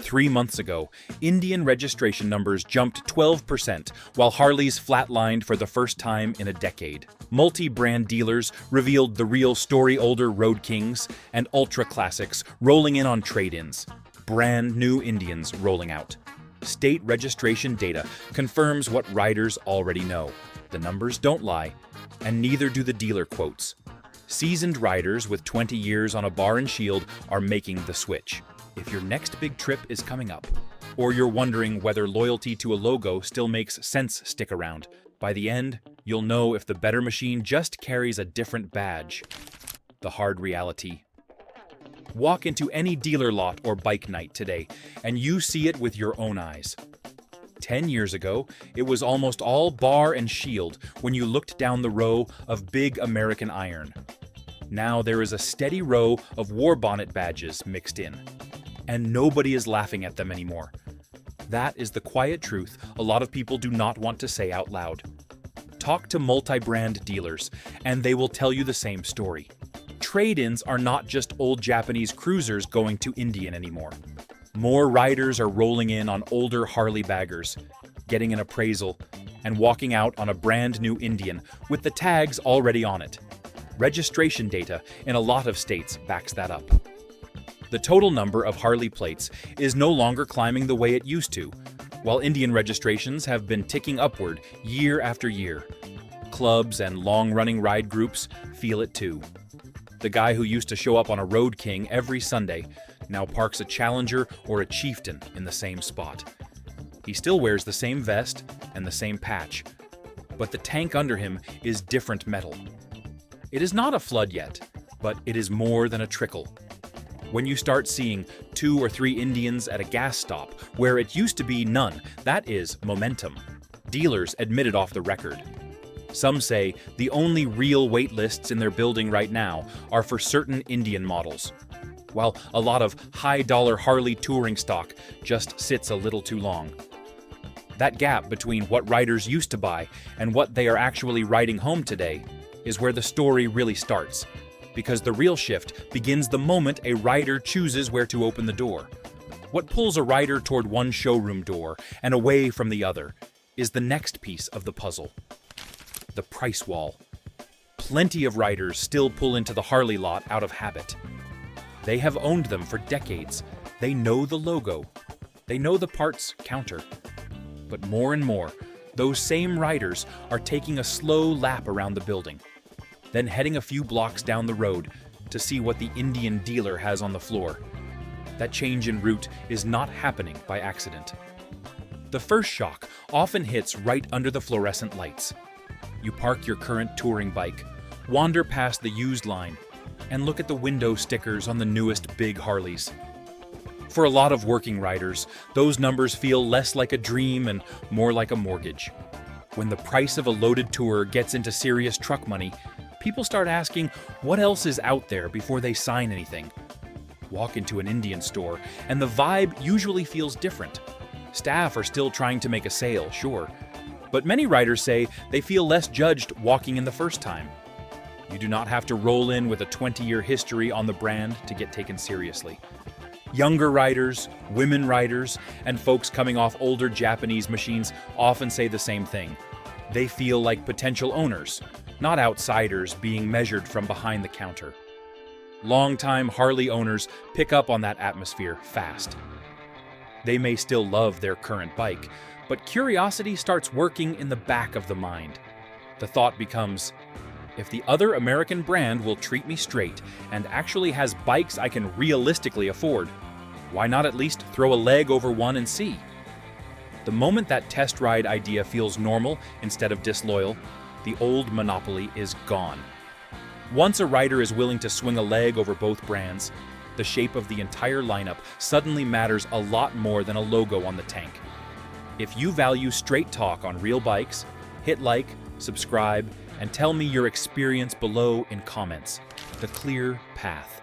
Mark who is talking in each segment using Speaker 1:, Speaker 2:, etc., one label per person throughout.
Speaker 1: 3 months ago, Indian registration numbers jumped 12%, while Harley's flatlined for the first time in a decade. Multi-brand dealers revealed the real story-older Road Kings and Ultra Classics rolling in on trade-ins. Brand new Indians rolling out. State registration data confirms what riders already know. The numbers don't lie, and neither do the dealer quotes. Seasoned riders with 20 years on a bar and shield are making the switch. If your next big trip is coming up, or you're wondering whether loyalty to a logo still makes sense, stick around. By the end, you'll know if the better machine just carries a different badge. The hard reality. Walk into any dealer lot or bike night today, and you see it with your own eyes. 10 years ago, it was almost all bar and shield when you looked down the row of big American iron. Now there is a steady row of war bonnet badges mixed in. And nobody is laughing at them anymore. That is the quiet truth a lot of people do not want to say out loud. Talk to multi-brand dealers, and they will tell you the same story. Trade-ins are not just old Japanese cruisers going to Indian anymore. More riders are rolling in on older Harley baggers, getting an appraisal, and walking out on a brand new Indian with the tags already on it. Registration data in a lot of states backs that up. The total number of Harley plates is no longer climbing the way it used to, while Indian registrations have been ticking upward year after year. Clubs and long-running ride groups feel it too. The guy who used to show up on a Road King every Sunday now parks a Challenger or a Chieftain in the same spot. He still wears the same vest and the same patch, but the tank under him is different metal. It is not a flood yet, but it is more than a trickle. When you start seeing 2 or 3 Indians at a gas stop, where it used to be none, that is momentum. Dealers admit it off the record. Some say the only real wait lists in their building right now are for certain Indian models, while a lot of high-dollar Harley touring stock just sits a little too long. That gap between what riders used to buy and what they are actually riding home today is where the story really starts. Because the real shift begins the moment a rider chooses where to open the door. What pulls a rider toward one showroom door and away from the other is the next piece of the puzzle. The price wall. Plenty of riders still pull into the Harley lot out of habit. They have owned them for decades. They know the logo. They know the parts counter. But more and more, those same riders are taking a slow lap around the building, then heading a few blocks down the road to see what the Indian dealer has on the floor. That change in route is not happening by accident. The first shock often hits right under the fluorescent lights. You park your current touring bike, wander past the used line, and look at the window stickers on the newest big Harleys. For a lot of working riders, those numbers feel less like a dream and more like a mortgage. When the price of a loaded tour gets into serious truck money, people start asking what else is out there before they sign anything. Walk into an Indian store, and the vibe usually feels different. Staff are still trying to make a sale, sure, but many riders say they feel less judged walking in the first time. You do not have to roll in with a 20-year history on the brand to get taken seriously. Younger riders, women riders, and folks coming off older Japanese machines often say the same thing. They feel like potential owners, not outsiders being measured from behind the counter. Longtime Harley owners pick up on that atmosphere fast. They may still love their current bike, but curiosity starts working in the back of the mind. The thought becomes, if the other American brand will treat me straight and actually has bikes I can realistically afford, why not at least throw a leg over one and see? The moment that test ride idea feels normal instead of disloyal, the old monopoly is gone. Once a rider is willing to swing a leg over both brands, the shape of the entire lineup suddenly matters a lot more than a logo on the tank. If you value straight talk on real bikes, hit like, subscribe, and tell me your experience below in comments. The clear path.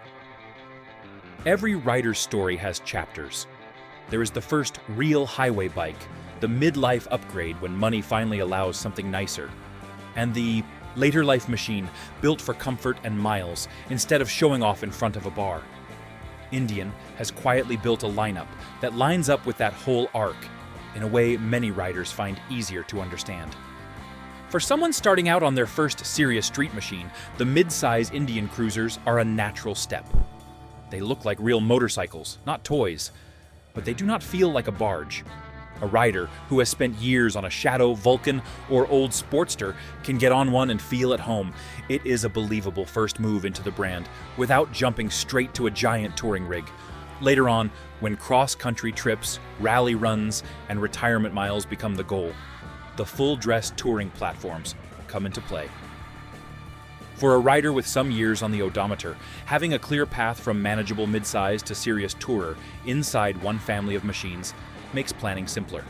Speaker 1: Every rider's story has chapters. There is the first real highway bike, the midlife upgrade when money finally allows something nicer, and the later life machine built for comfort and miles instead of showing off in front of a bar. Indian has quietly built a lineup that lines up with that whole arc in a way many riders find easier to understand. For someone starting out on their first serious street machine, the mid-size Indian cruisers are a natural step. They look like real motorcycles, not toys, but they do not feel like a barge. A rider who has spent years on a Shadow, Vulcan, or old Sportster can get on one and feel at home. It is a believable first move into the brand, without jumping straight to a giant touring rig. Later on, when cross-country trips, rally runs, and retirement miles become the goal, the full-dress touring platforms come into play. For a rider with some years on the odometer, having a clear path from manageable midsize to serious tourer inside one family of machines makes planning simpler.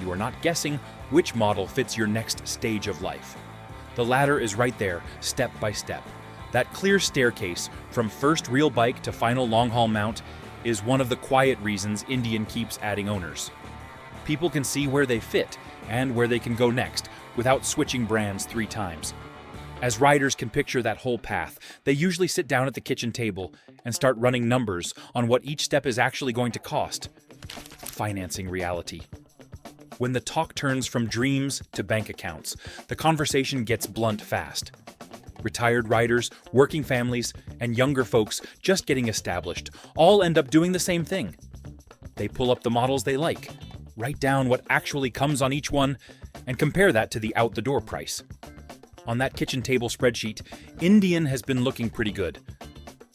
Speaker 1: You are not guessing which model fits your next stage of life. The ladder is right there, step by step. That clear staircase from first real bike to final long-haul mount is one of the quiet reasons Indian keeps adding owners. People can see where they fit and where they can go next without switching brands 3 times. As riders can picture that whole path, they usually sit down at the kitchen table and start running numbers on what each step is actually going to cost. Financing reality. When the talk turns from dreams to bank accounts, the conversation gets blunt fast. Retired riders, working families, and younger folks just getting established all end up doing the same thing. They pull up the models they like, write down what actually comes on each one, and compare that to the out-the-door price. On that kitchen table spreadsheet, Indian has been looking pretty good.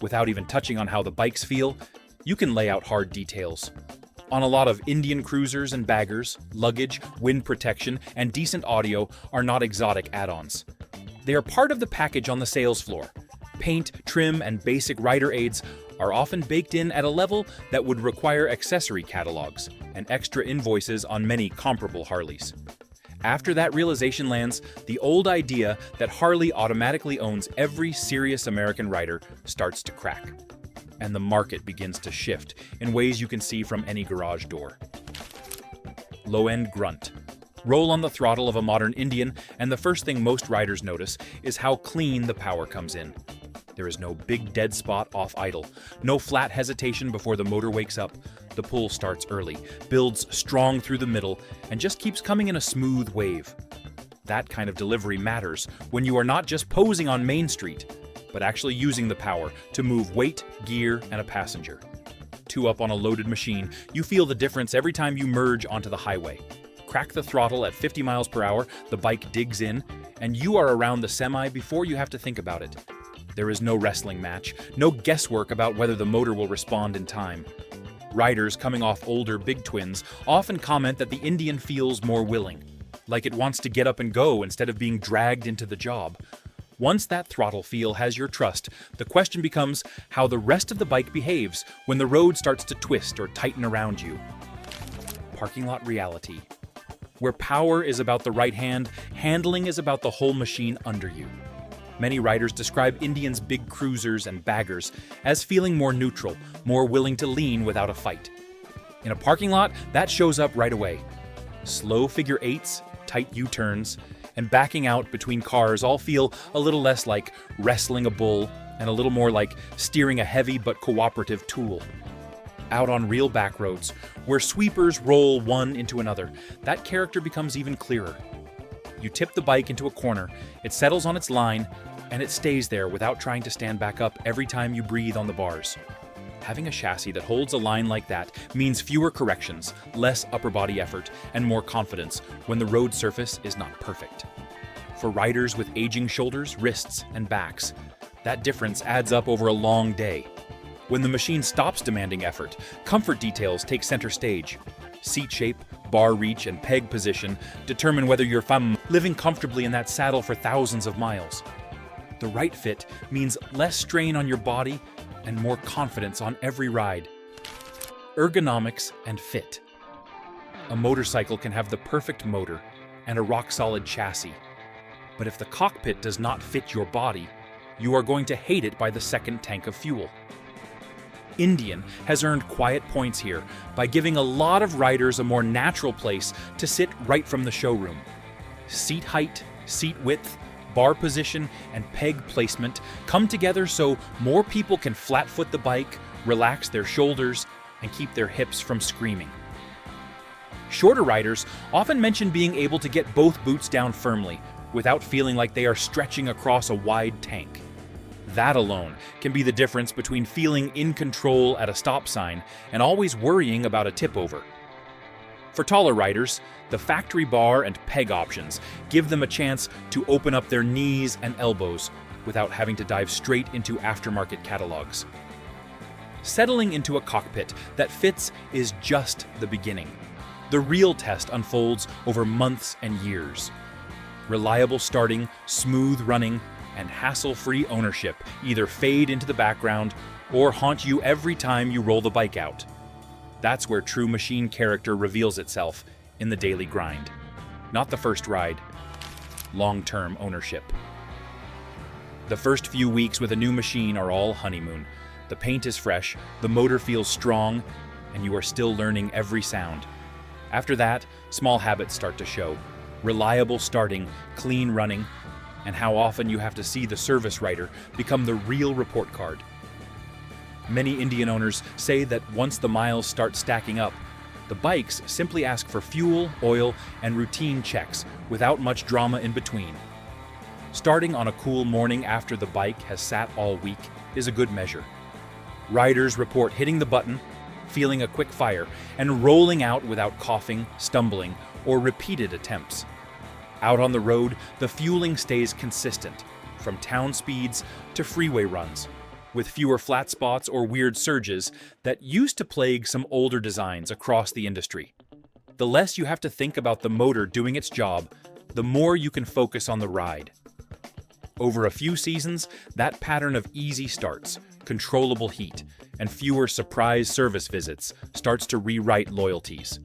Speaker 1: Without even touching on how the bikes feel, you can lay out hard details. On a lot of Indian cruisers and baggers, luggage, wind protection, and decent audio are not exotic add-ons. They are part of the package on the sales floor. Paint, trim, and basic rider aids are often baked in at a level that would require accessory catalogs and extra invoices on many comparable Harleys. After that realization lands, the old idea that Harley automatically owns every serious American rider starts to crack, and the market begins to shift in ways you can see from any garage door. Low-end grunt. Roll on the throttle of a modern Indian, and the first thing most riders notice is how clean the power comes in. There is no big dead spot off idle, no flat hesitation before the motor wakes up. The pull starts early, builds strong through the middle, and just keeps coming in a smooth wave. That kind of delivery matters when you are not just posing on Main Street, but actually using the power to move weight, gear, and a passenger. 2 up on a loaded machine, you feel the difference every time you merge onto the highway. Crack the throttle at 50 miles per hour, the bike digs in, and you are around the semi before you have to think about it. There is no wrestling match, no guesswork about whether the motor will respond in time. Riders coming off older big twins often comment that the Indian feels more willing, like it wants to get up and go instead of being dragged into the job. Once that throttle feel has your trust, the question becomes how the rest of the bike behaves when the road starts to twist or tighten around you. Parking lot reality. Where power is about the right hand, handling is about the whole machine under you. Many riders describe Indian's big cruisers and baggers as feeling more neutral, more willing to lean without a fight. In a parking lot, that shows up right away. Slow figure eights, tight U-turns, and backing out between cars all feel a little less like wrestling a bull and a little more like steering a heavy but cooperative tool. Out on real back roads, where sweepers roll one into another, that character becomes even clearer. You tip the bike into a corner, it settles on its line, and it stays there without trying to stand back up every time you breathe on the bars. Having a chassis that holds a line like that means fewer corrections, less upper body effort, and more confidence when the road surface is not perfect. For riders with aging shoulders, wrists, and backs, that difference adds up over a long day. When the machine stops demanding effort, comfort details take center stage. Seat shape, bar reach, and peg position determine whether you're living comfortably in that saddle for thousands of miles. The right fit means less strain on your body and more confidence on every ride. Ergonomics and fit. A motorcycle can have the perfect motor and a rock-solid chassis, but if the cockpit does not fit your body, you are going to hate it by the second tank of fuel. Indian has earned quiet points here by giving a lot of riders a more natural place to sit right from the showroom. Seat height, seat width, bar position, and peg placement come together so more people can flat-foot the bike, relax their shoulders, and keep their hips from screaming. Shorter riders often mention being able to get both boots down firmly without feeling like they are stretching across a wide tank. That alone can be the difference between feeling in control at a stop sign and always worrying about a tip over. For taller riders, the factory bar and peg options give them a chance to open up their knees and elbows without having to dive straight into aftermarket catalogs. Settling into a cockpit that fits is just the beginning. The real test unfolds over months and years. Reliable starting, smooth running, and hassle-free ownership either fade into the background or haunt you every time you roll the bike out. That's where true machine character reveals itself in the daily grind. Not the first ride, long-term ownership. The first few weeks with a new machine are all honeymoon. The paint is fresh, the motor feels strong, and you are still learning every sound. After that, small habits start to show. Reliable starting, clean running, and how often you have to see the service writer become the real report card. Many Indian owners say that once the miles start stacking up, the bikes simply ask for fuel, oil, and routine checks without much drama in between. Starting on a cool morning after the bike has sat all week is a good measure. Riders report hitting the button, feeling a quick fire, and rolling out without coughing, stumbling, or repeated attempts. Out on the road, the fueling stays consistent, from town speeds to freeway runs, with fewer flat spots or weird surges that used to plague some older designs across the industry. The less you have to think about the motor doing its job, the more you can focus on the ride. Over a few seasons, that pattern of easy starts, controllable heat, and fewer surprise service visits starts to rewrite loyalties.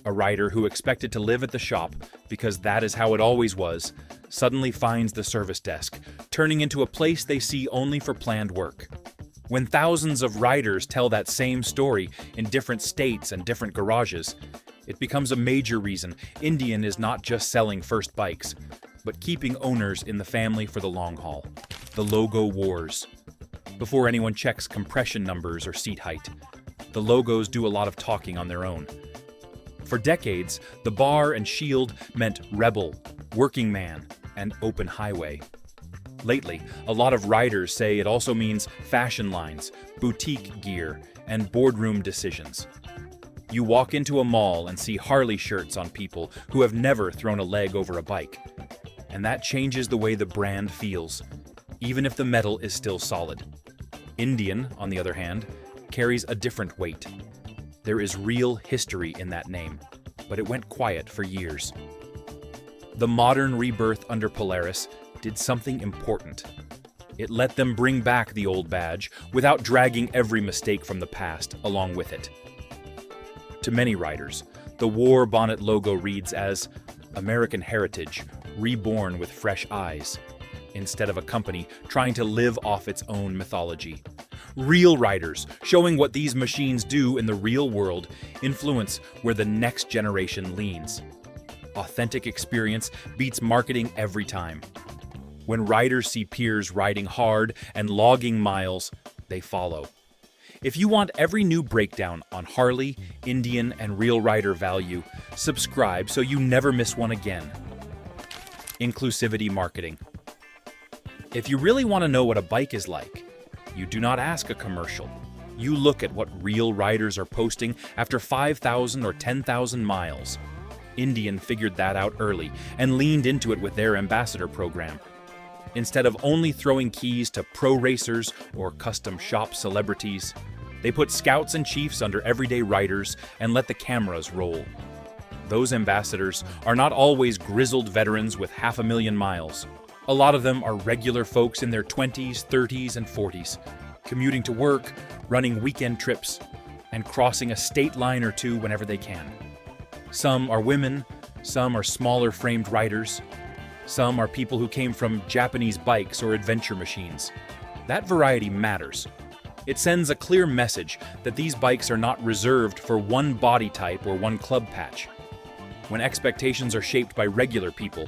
Speaker 1: A rider who expected to live at the shop because that is how it always was, suddenly finds the service desk, turning into a place they see only for planned work. When thousands of riders tell that same story in different states and different garages, it becomes a major reason Indian is not just selling first bikes, but keeping owners in the family for the long haul. The logo wars. Before anyone checks compression numbers or seat height, the logos do a lot of talking on their own. For decades, the bar and shield meant rebel, working man, and open highway. Lately, a lot of riders say it also means fashion lines, boutique gear, and boardroom decisions. You walk into a mall and see Harley shirts on people who have never thrown a leg over a bike. And that changes the way the brand feels, even if the metal is still solid. Indian, on the other hand, carries a different weight. There is real history in that name, but it went quiet for years. The modern rebirth under Polaris did something important. It let them bring back the old badge without dragging every mistake from the past along with it. To many riders, the war bonnet logo reads as American heritage reborn with fresh eyes, instead of a company trying to live off its own mythology. Real riders, showing what these machines do in the real world, influence where the next generation leans. Authentic experience beats marketing every time. When riders see peers riding hard and logging miles, they follow. If you want every new breakdown on Harley, Indian, and real rider value, subscribe so you never miss one again. Inclusivity marketing. If you really want to know what a bike is like, you do not ask a commercial. You look at what real riders are posting after 5,000 or 10,000 miles. Indian figured that out early and leaned into it with their ambassador program. Instead of only throwing keys to pro racers or custom shop celebrities, they put scouts and chiefs under everyday riders and let the cameras roll. Those ambassadors are not always grizzled veterans with 500,000 miles. A lot of them are regular folks in their 20s, 30s, and 40s, commuting to work, running weekend trips, and crossing a state line or two whenever they can. Some are women, some are smaller framed riders, some are people who came from Japanese bikes or adventure machines. That variety matters. It sends a clear message that these bikes are not reserved for one body type or one club patch. When expectations are shaped by regular people,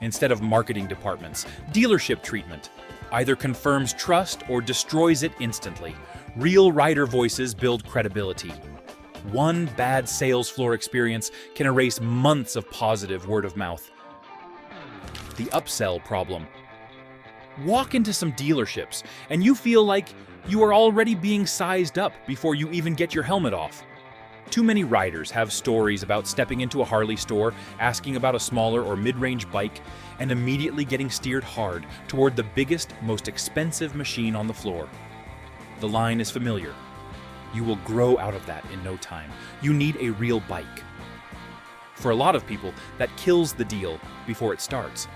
Speaker 1: instead of marketing departments, dealership treatment either confirms trust or destroys it instantly. Real rider voices build credibility. One bad sales floor experience can erase months of positive word of mouth. The upsell problem. Walk into some dealerships and you feel like you are already being sized up before you even get your helmet off. Too many riders have stories about stepping into a Harley store, asking about a smaller or mid-range bike, and immediately getting steered hard toward the biggest, most expensive machine on the floor. The line is familiar. You will grow out of that in no time. You need a real bike. For a lot of people, that kills the deal before it starts.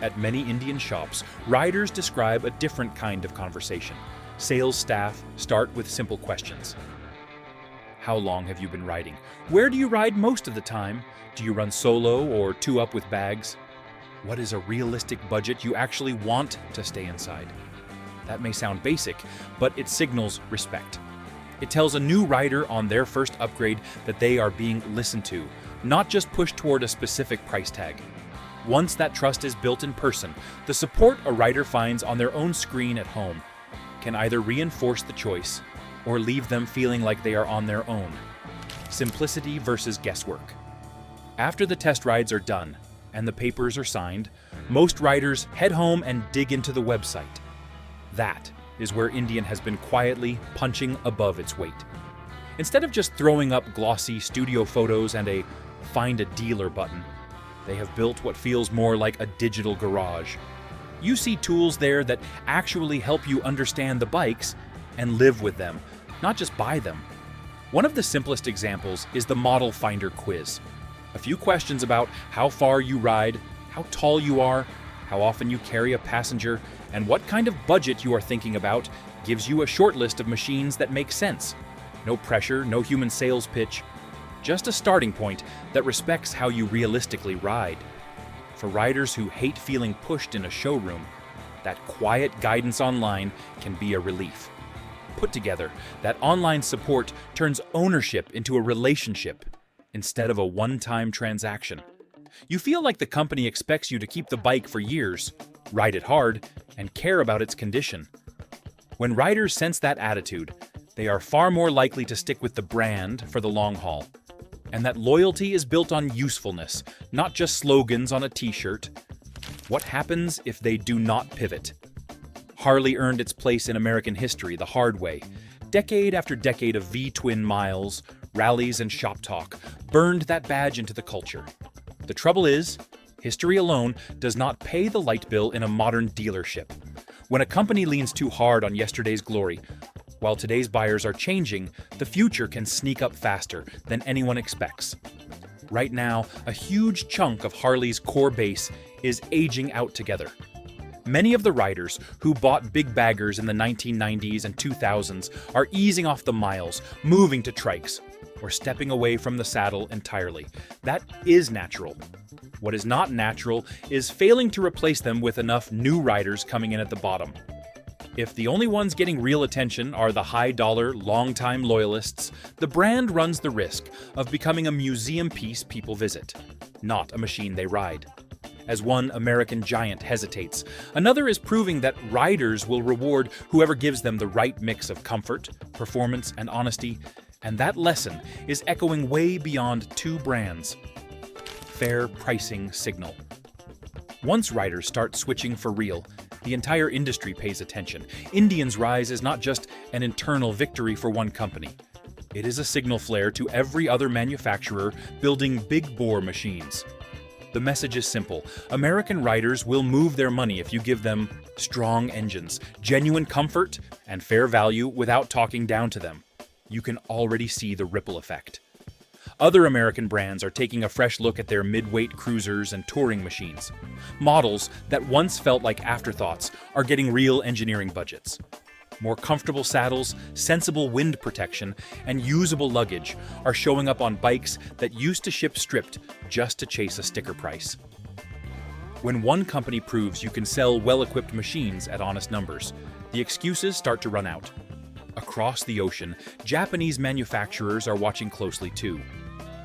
Speaker 1: At many Indian shops, riders describe a different kind of conversation. Sales staff start with simple questions. How long have you been riding? Where do you ride most of the time? Do you run solo or two up with bags? What is a realistic budget you actually want to stay inside? That may sound basic, but it signals respect. It tells a new rider on their first upgrade that they are being listened to, not just pushed toward a specific price tag. Once that trust is built in person, the support a rider finds on their own screen at home can either reinforce the choice or leave them feeling like they are on their own. Simplicity versus guesswork. After the test rides are done and the papers are signed, most riders head home and dig into the website. That is where Indian has been quietly punching above its weight. Instead of just throwing up glossy studio photos and a "find a dealer" button, they have built what feels more like a digital garage. You see tools there that actually help you understand the bikes and live with them, not just buy them. One of the simplest examples is the Model Finder quiz. A few questions about how far you ride, how tall you are, how often you carry a passenger, and what kind of budget you are thinking about gives you a short list of machines that make sense. No pressure, no human sales pitch, just a starting point that respects how you realistically ride. For riders who hate feeling pushed in a showroom, that quiet guidance online can be a relief. Put together, that online support turns ownership into a relationship instead of a one-time transaction. You feel like the company expects you to keep the bike for years, ride it hard, and care about its condition. When riders sense that attitude, they are far more likely to stick with the brand for the long haul. And that loyalty is built on usefulness, not just slogans on a t-shirt. What happens if they do not pivot? Harley earned its place in American history the hard way. Decade after decade of V-twin miles, rallies, and shop talk burned that badge into the culture. The trouble is, history alone does not pay the light bill in a modern dealership. When a company leans too hard on yesterday's glory, while today's buyers are changing, the future can sneak up faster than anyone expects. Right now, a huge chunk of Harley's core base is aging out together. Many of the riders who bought big baggers in the 1990s and 2000s are easing off the miles, moving to trikes, or stepping away from the saddle entirely. That is natural. What is not natural is failing to replace them with enough new riders coming in at the bottom. If the only ones getting real attention are the high-dollar, long-time loyalists, the brand runs the risk of becoming a museum piece people visit, not a machine they ride. As one American giant hesitates, another is proving that riders will reward whoever gives them the right mix of comfort, performance, and honesty, and that lesson is echoing way beyond two brands. Fair pricing signal. Once riders start switching for real, the entire industry pays attention. Indian's rise is not just an internal victory for one company. It is a signal flare to every other manufacturer building big-bore machines. The message is simple. American riders will move their money if you give them strong engines, genuine comfort, and fair value without talking down to them. You can already see the ripple effect. Other American brands are taking a fresh look at their mid-weight cruisers and touring machines. Models that once felt like afterthoughts are getting real engineering budgets. More comfortable saddles, sensible wind protection, and usable luggage are showing up on bikes that used to ship stripped just to chase a sticker price. When one company proves you can sell well-equipped machines at honest numbers, the excuses start to run out. Across the ocean, Japanese manufacturers are watching closely too.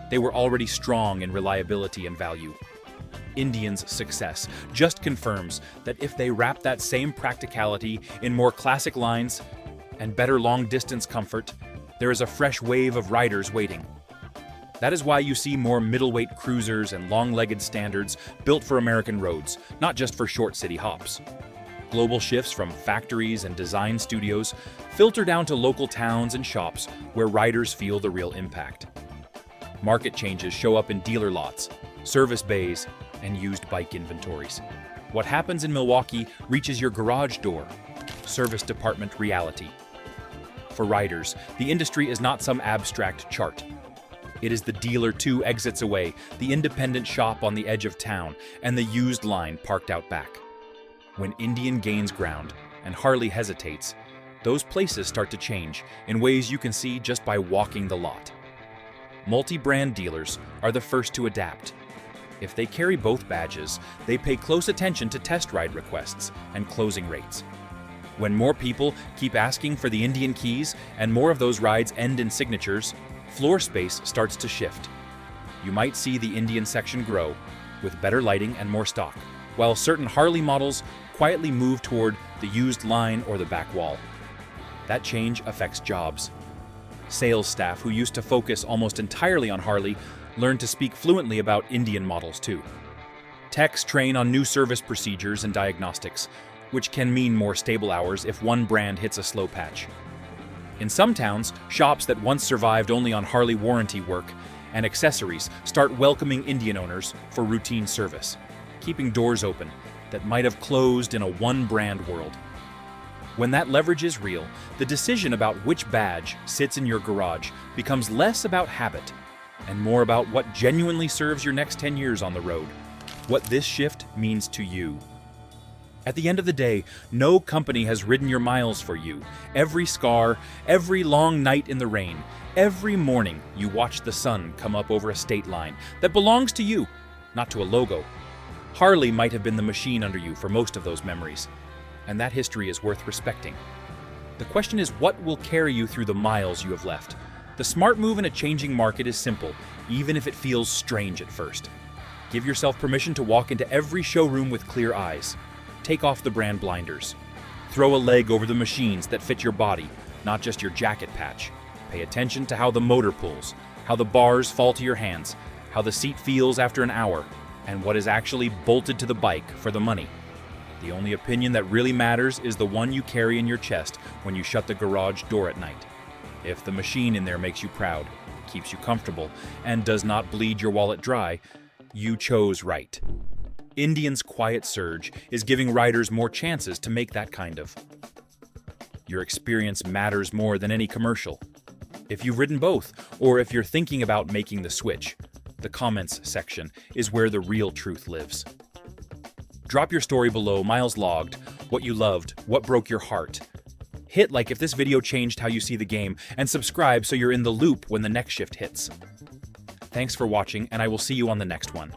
Speaker 1: They were already strong in reliability and value. Indian's success just confirms that if they wrap that same practicality in more classic lines, and better long-distance comfort, there is a fresh wave of riders waiting. That is why you see more middleweight cruisers and long-legged standards built for American roads, not just for short city hops. Global shifts from factories and design studios filter down to local towns and shops where riders feel the real impact. Market changes show up in dealer lots, service bays, and used bike inventories. What happens in Milwaukee reaches your garage door. Service department reality. For riders, the industry is not some abstract chart. It is the dealer 2 exits away, the independent shop on the edge of town, and the used line parked out back. When Indian gains ground and Harley hesitates, those places start to change in ways you can see just by walking the lot. Multi-brand dealers are the first to adapt. If they carry both badges, they pay close attention to test ride requests and closing rates. When more people keep asking for the Indian keys and more of those rides end in signatures, floor space starts to shift. You might see the Indian section grow, with better lighting and more stock, while certain Harley models quietly move toward the used line or the back wall. That change affects jobs. Sales staff who used to focus almost entirely on Harley learn to speak fluently about Indian models too. Techs train on new service procedures and diagnostics, which can mean more stable hours if one brand hits a slow patch. In some towns, shops that once survived only on Harley warranty work and accessories start welcoming Indian owners for routine service, keeping doors open that might have closed in a one-brand world. When that leverage is real, the decision about which badge sits in your garage becomes less about habit and more about what genuinely serves your next 10 years on the road, what this shift means to you. At the end of the day, no company has ridden your miles for you. Every scar, every long night in the rain, every morning you watch the sun come up over a state line that belongs to you, not to a logo. Harley might have been the machine under you for most of those memories, and that history is worth respecting. The question is, what will carry you through the miles you have left? The smart move in a changing market is simple, even if it feels strange at first. Give yourself permission to walk into every showroom with clear eyes. Take off the brand blinders. Throw a leg over the machines that fit your body, not just your jacket patch. Pay attention to how the motor pulls, how the bars fall to your hands, how the seat feels after an hour, and what is actually bolted to the bike for the money. The only opinion that really matters is the one you carry in your chest when you shut the garage door at night. If the machine in there makes you proud, keeps you comfortable, and does not bleed your wallet dry, you chose right. Indian's quiet surge is giving riders more chances to make that kind of. Your experience matters more than any commercial. If you've ridden both, or if you're thinking about making the switch, the comments section is where the real truth lives. Drop your story below, miles logged, what you loved, what broke your heart. Hit like if this video changed how you see the game, and subscribe so you're in the loop when the next shift hits. Thanks for watching, and I will see you on the next one.